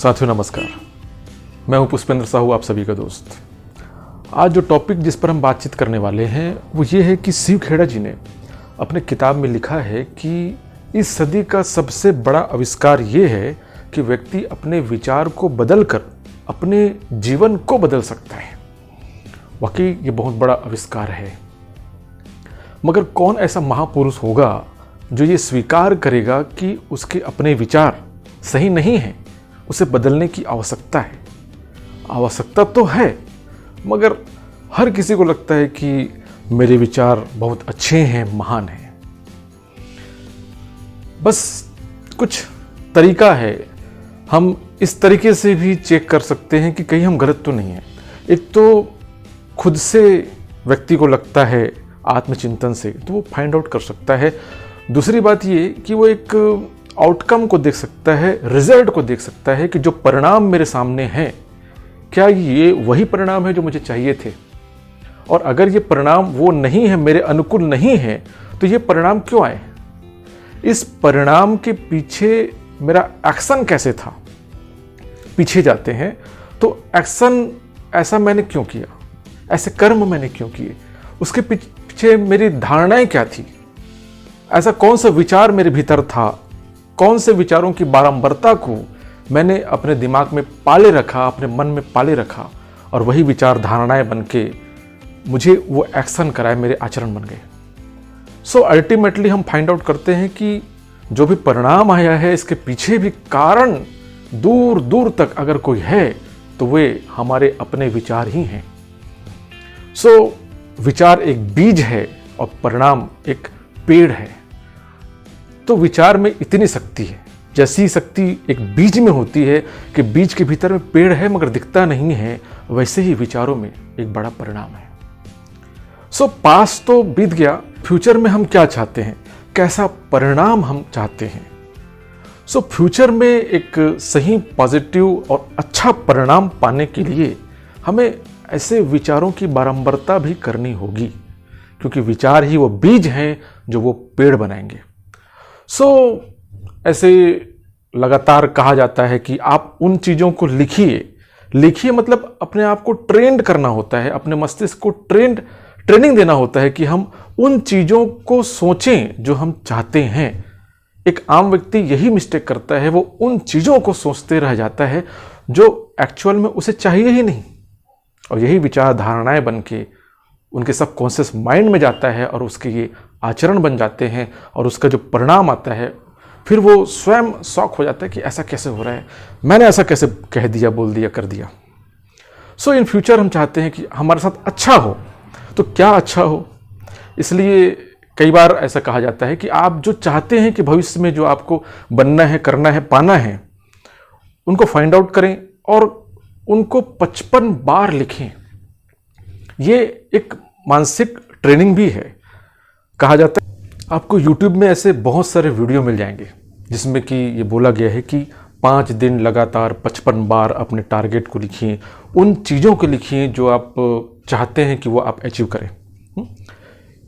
साथियों नमस्कार, मैं हूं पुष्पेंद्र साहू, आप सभी का दोस्त। आज जो टॉपिक जिस पर हम बातचीत करने वाले हैं वो ये है कि शिव खेड़ा जी ने अपने किताब में लिखा है कि इस सदी का सबसे बड़ा आविष्कार ये है कि व्यक्ति अपने विचार को बदलकर अपने जीवन को बदल सकता है। वाकई ये बहुत बड़ा आविष्कार है, मगर कौन ऐसा महापुरुष होगा जो ये स्वीकार करेगा कि उसके अपने विचार सही नहीं है, उसे बदलने की आवश्यकता है। आवश्यकता तो है, मगर हर किसी को लगता है कि मेरे विचार बहुत अच्छे हैं, महान हैं। बस कुछ तरीका है, हम इस तरीके से भी चेक कर सकते हैं कि कहीं हम गलत तो नहीं हैं। एक तो खुद से व्यक्ति को लगता है आत्मचिंतन से, तो वो फाइंड आउट कर सकता है। दूसरी बात ये कि वो एक आउटकम को देख सकता है, रिजल्ट को देख सकता है कि जो परिणाम मेरे सामने हैं, क्या ये वही परिणाम है जो मुझे चाहिए थे। और अगर ये परिणाम वो नहीं है, मेरे अनुकूल नहीं है, तो ये परिणाम क्यों आए, इस परिणाम के पीछे मेरा एक्शन कैसे था। पीछे जाते हैं तो एक्शन ऐसा मैंने क्यों किया, ऐसे कर्म मैंने क्यों किए, उसके पीछे मेरी धारणाएं क्या थी, ऐसा कौन सा विचार मेरे भीतर था, कौन से विचारों की बारंबारता को मैंने अपने दिमाग में पाले रखा, अपने मन में पाले रखा, और वही विचार धारणाएं बन के मुझे वो एक्शन कराए, मेरे आचरण बन गए। सो अल्टीमेटली हम फाइंड आउट करते हैं कि जो भी परिणाम आया है, इसके पीछे भी कारण दूर दूर तक अगर कोई है तो वे हमारे अपने विचार ही हैं। सो विचार एक बीज है और परिणाम एक पेड़ है। तो विचार में इतनी शक्ति है, जैसी शक्ति एक बीज में होती है कि बीज के भीतर में पेड़ है मगर दिखता नहीं है, वैसे ही विचारों में एक बड़ा परिणाम है। सो पास्ट तो बीत गया, फ्यूचर में हम क्या चाहते हैं, कैसा परिणाम हम चाहते हैं। सो फ्यूचर में एक सही, पॉजिटिव और अच्छा परिणाम पाने के लिए हमें ऐसे विचारों की बारंबारता भी करनी होगी, क्योंकि विचार ही वो बीज हैं जो वो पेड़ बनाएंगे। सो ऐसे लगातार कहा जाता है कि आप उन चीज़ों को लिखिए, मतलब अपने आप को ट्रेंड करना होता है, अपने मस्तिष्क को ट्रेनिंग देना होता है कि हम उन चीज़ों को सोचें जो हम चाहते हैं। एक आम व्यक्ति यही मिस्टेक करता है, वो उन चीज़ों को सोचते रह जाता है जो एक्चुअल में उसे चाहिए ही नहीं, और यही विचार धारणाएं बन के उनके सबकॉन्शियस माइंड में जाता है और उसके ये आचरण बन जाते हैं, और उसका जो परिणाम आता है फिर वो स्वयं शॉक हो जाता है कि ऐसा कैसे हो रहा है, मैंने ऐसा कैसे कह दिया, बोल दिया, कर दिया। सो इन फ्यूचर हम चाहते हैं कि हमारे साथ अच्छा हो, तो क्या अच्छा हो। इसलिए कई बार ऐसा कहा जाता है कि आप जो चाहते हैं कि भविष्य में जो आपको बनना है, करना है, पाना है, उनको फाइंड आउट करें और उनको 55 बार लिखें। ये एक मानसिक ट्रेनिंग भी है। कहा जाता है आपको YouTube में ऐसे बहुत सारे वीडियो मिल जाएंगे जिसमें कि ये बोला गया है कि 5 दिन लगातार 55 बार अपने टारगेट को लिखिए, उन चीज़ों को लिखिए जो आप चाहते हैं कि वो आप अचीव करें।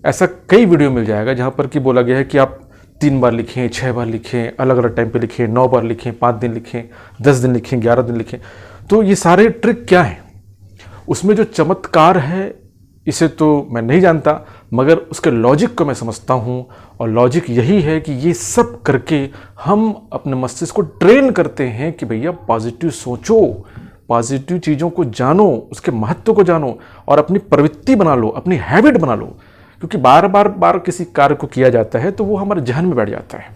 ऐसा कई वीडियो मिल जाएगा जहाँ पर कि बोला गया है कि आप 3 बार लिखें, 6 बार लिखें, अलग अलग टाइम पे लिखें, 9 बार लिखें, 5 दिन लिखें, 10 दिन लिखें, 11 दिन लिखें। तो ये सारे ट्रिक क्या हैं, उसमें जो चमत्कार है इसे तो मैं नहीं जानता, मगर उसके लॉजिक को मैं समझता हूँ। और लॉजिक यही है कि ये सब करके हम अपने मस्तिष्क को ट्रेन करते हैं कि भैया पॉजिटिव सोचो, पॉजिटिव चीज़ों को जानो, उसके महत्व को जानो और अपनी प्रवृत्ति बना लो, अपनी हैबिट बना लो। क्योंकि बार बार किसी कार्य को किया जाता है तो वो हमारे जहन में बैठ जाता है।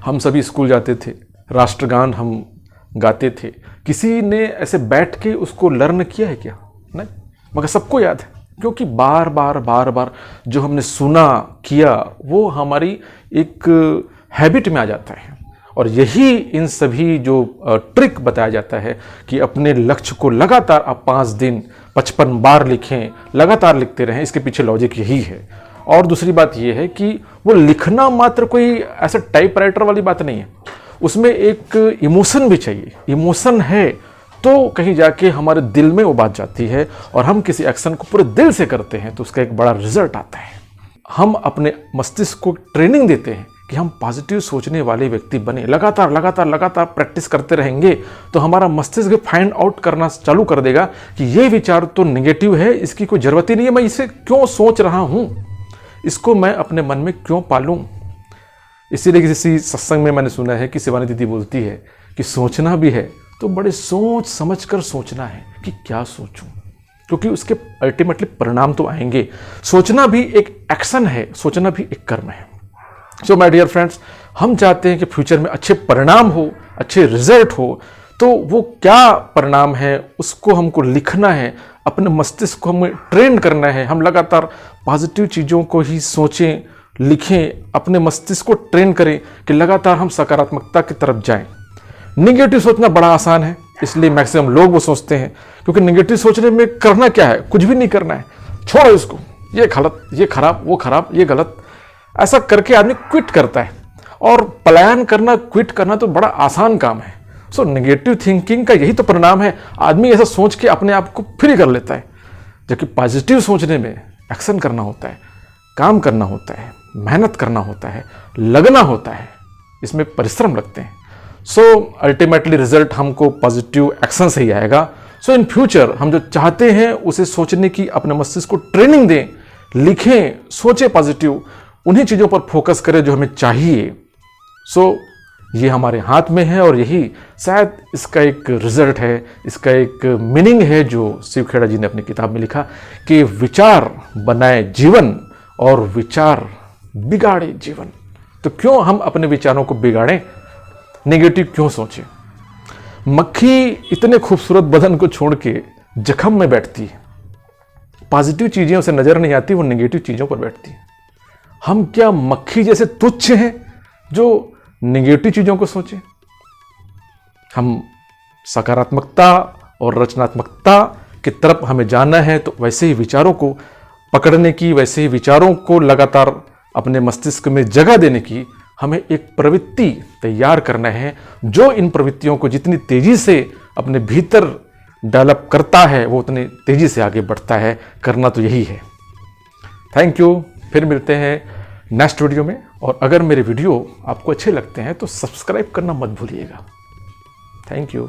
हम सभी स्कूल जाते थे, राष्ट्रगान हम गाते थे, किसी ने ऐसे बैठ के उसको लर्न किया है क्या? नहीं, मगर सबको याद है, क्योंकि बार बार जो हमने सुना, किया, वो हमारी एक हैबिट में आ जाता है। और यही इन सभी जो ट्रिक बताया जाता है कि अपने लक्ष्य को लगातार आप 5 दिन 55 बार लिखें, लगातार लिखते रहें, इसके पीछे लॉजिक यही है। और दूसरी बात यह है कि वो लिखना मात्र कोई ऐसा टाइपराइटर वाली बात नहीं है, उसमें एक इमोशन भी चाहिए। इमोशन है तो कहीं जाके हमारे दिल में वो बात जाती है और हम किसी एक्शन को पूरे दिल से करते हैं तो उसका एक बड़ा रिजल्ट आता है। हम अपने मस्तिष्क को ट्रेनिंग देते हैं कि हम पॉजिटिव सोचने वाले व्यक्ति बने। लगातार लगातार लगातार प्रैक्टिस करते रहेंगे तो हमारा मस्तिष्क फाइंड आउट करना चालू कर देगा कि ये विचार तो नेगेटिव है, इसकी कोई ज़रूरत ही नहीं है, मैं इसे क्यों सोच रहा हूँ, इसको मैं अपने मन में क्यों पालूं। इसीलिए किसी सत्संग में मैंने सुना है कि शिवानी दीदी बोलती है कि सोचना भी है तो बड़े सोच समझ कर सोचना है कि क्या सोचूं, क्योंकि उसके अल्टीमेटली परिणाम तो आएंगे। सोचना भी एक एक्शन है, सोचना भी एक कर्म है। सो माय डियर फ्रेंड्स, हम चाहते हैं कि फ्यूचर में अच्छे परिणाम हो, अच्छे रिजल्ट हो, तो वो क्या परिणाम है उसको हमको लिखना है, अपने मस्तिष्क को हमें ट्रेन करना है। हम लगातार पॉजिटिव चीज़ों को ही सोचें, लिखें, अपने मस्तिष्क को ट्रेन करें कि लगातार हम सकारात्मकता की तरफ जाएं। निगेटिव सोचना बड़ा आसान है, इसलिए मैक्सिमम लोग वो सोचते हैं, क्योंकि निगेटिव सोचने में करना क्या है, कुछ भी नहीं करना है, छोड़ो इसको, ये गलत, ये खराब, वो खराब, ये गलत, ऐसा करके आदमी क्विट करता है। और पलायन करना, क्विट करना तो बड़ा आसान काम है। सो नेगेटिव थिंकिंग का यही तो परिणाम है, आदमी ऐसा सोच के अपने आप को फ्री कर लेता है। जबकि पॉजिटिव सोचने में एक्शन करना होता है, काम करना होता है, मेहनत करना होता है, लगना होता है, इसमें परिश्रम लगते हैं। सो अल्टीमेटली रिजल्ट हमको पॉजिटिव एक्शन से ही आएगा। सो इन फ्यूचर हम जो चाहते हैं उसे सोचने की अपने मस्तिष्क को ट्रेनिंग दें, लिखें, सोचें पॉजिटिव, उन्हीं चीज़ों पर फोकस करें जो हमें चाहिए। सो ये हमारे हाथ में है और यही शायद इसका एक रिजल्ट है, इसका एक मीनिंग है जो शिव खेड़ा जी ने अपनी किताब में लिखा कि विचार बनाए जीवन और विचार बिगाड़े जीवन। तो क्यों हम अपने विचारों को बिगाड़ें, नेगेटिव क्यों सोचें। मक्खी इतने खूबसूरत बदन को छोड़ के जख्म में बैठती है, पॉजिटिव चीजें उसे नजर नहीं आती, वो नेगेटिव चीजों पर बैठती है। हम क्या मक्खी जैसे तुच्छ हैं जो नेगेटिव चीजों को सोचें। हम सकारात्मकता और रचनात्मकता की तरफ हमें जाना है, तो वैसे ही विचारों को पकड़ने की, वैसे ही विचारों को लगातार अपने मस्तिष्क में जगह देने की हमें एक प्रवृत्ति तैयार करना है, जो इन प्रवृत्तियों को जितनी तेजी से अपने भीतर डेवलप करता है वो उतनी तेजी से आगे बढ़ता है। करना तो यही है। थैंक यू, फिर मिलते हैं नेक्स्ट वीडियो में। और अगर मेरे वीडियो आपको अच्छे लगते हैं तो सब्सक्राइब करना मत भूलिएगा। Thank you.